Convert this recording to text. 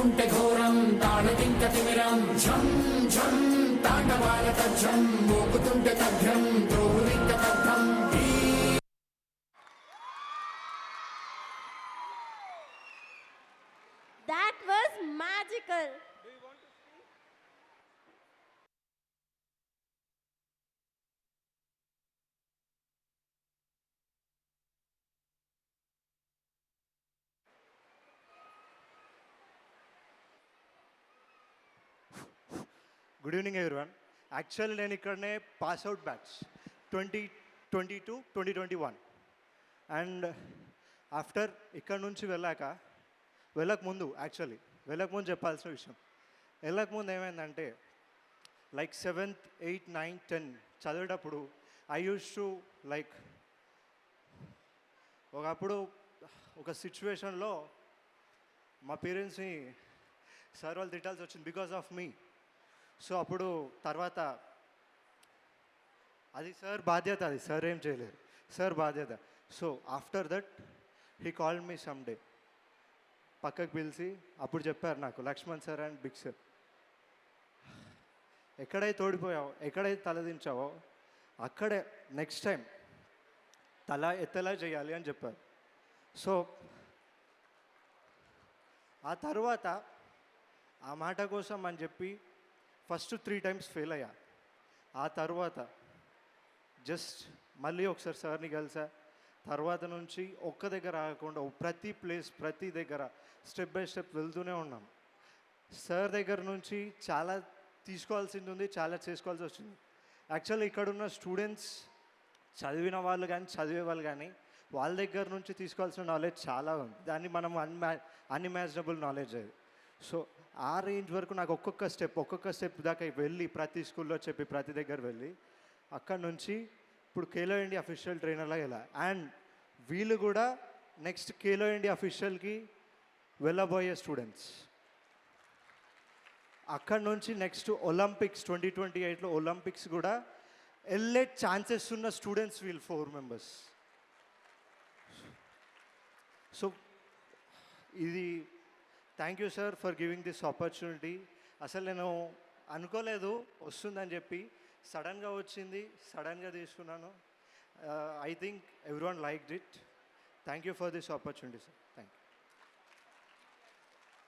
తలుచుకుంటే ఘోరం తాళకింక తిమిరం ఝం ఝం తాండవాల తజ్జం మోగుతుంటే తథ్యం ద్రోహులింక తథం That was magical. Good evening everyone. Actual నేను ఇక్కడనే పాస్అవుట్ బ్యాచ్ 2022-2021 అండ్ ఆఫ్టర్ ఇక్కడ నుంచి వెళ్ళకముందు చెప్పాల్సిన విషయం. వెళ్ళకముందు ఏమైందంటే like 7th, 8th, 9th, 10th చదివేటప్పుడు ఐ యూస్ టు లైక్ ఒకప్పుడు ఒక సిచ్యువేషన్లో మా పేరెంట్స్ని సార్ వాళ్ళు తిట్టాల్సి వచ్చింది బికాస్ ఆఫ్ మీ. సో అప్పుడు తర్వాత అది సార్ బాధ్యత, అది సార్ ఏం చేయలేదు, సార్ బాధ్యత. So after that he called me some day, పక్కకు పిలిచి అప్పుడు చెప్పారు నాకు, Laxman sir and big sir, ఎక్కడైతే ఓడిపోయావో, ఎక్కడైతే తలదించావో అక్కడే నెక్స్ట్ టైం తల ఎత్తలా చేయాలి అని చెప్పారు. సో ఆ తర్వాత ఆ మాట కోసం అని చెప్పి ఫస్ట్ 3 times ఫెయిల్ అయ్యా. ఆ తర్వాత జస్ట్ మళ్ళీ ఒకసారి సార్ని కలిసా. తర్వాత నుంచి ఒక్క దగ్గర ఆగకుండా ప్రతి ప్లేస్, ప్రతి దగ్గర స్టెప్ బై స్టెప్ వెళ్తూనే ఉన్నాం. సార్ దగ్గర నుంచి చాలా తీసుకోవాల్సింది ఉంది, చాలా చేసుకోవాల్సి వచ్చింది. యాక్చువల్లీ ఇక్కడున్న స్టూడెంట్స్ చదివిన వాళ్ళు కానీ చదివే వాళ్ళు కానీ వాళ్ళ దగ్గర నుంచి తీసుకోవాల్సిన నాలెడ్జ్ చాలా ఉంది. దాన్ని మనం అన్ఇమాజినబుల్ నాలెడ్జ్ అది. సో ఆ రేంజ్ వరకు నాకు ఒక్కొక్క స్టెప్ దాకా వెళ్ళి ప్రతి స్కూల్లో చెప్పి ప్రతి దగ్గర వెళ్ళి అక్కడ నుంచి ఇప్పుడు ఖేలో ఇండియా అఫీషియల్ ట్రైనర్లా వెళ్ళా. అండ్ వీళ్ళు కూడా నెక్స్ట్ ఖేలో ఇండియా అఫీషియల్కి వెళ్ళబోయే స్టూడెంట్స్. అక్కడ నుంచి నెక్స్ట్ ఒలింపిక్స్ 2028లో ఒలింపిక్స్ కూడా వెళ్ళే ఛాన్సెస్ ఉన్న స్టూడెంట్స్ వీళ్ళు 4 members. సో ఇది thank you sir for giving this opportunity. అసలు నేను అనుకోలేదు వస్తుందని చెప్పి, సడన్గా వచ్చింది, సడన్గా తీసుకున్నాను. I think everyone liked it. Thank you for this opportunity sir. Thank you.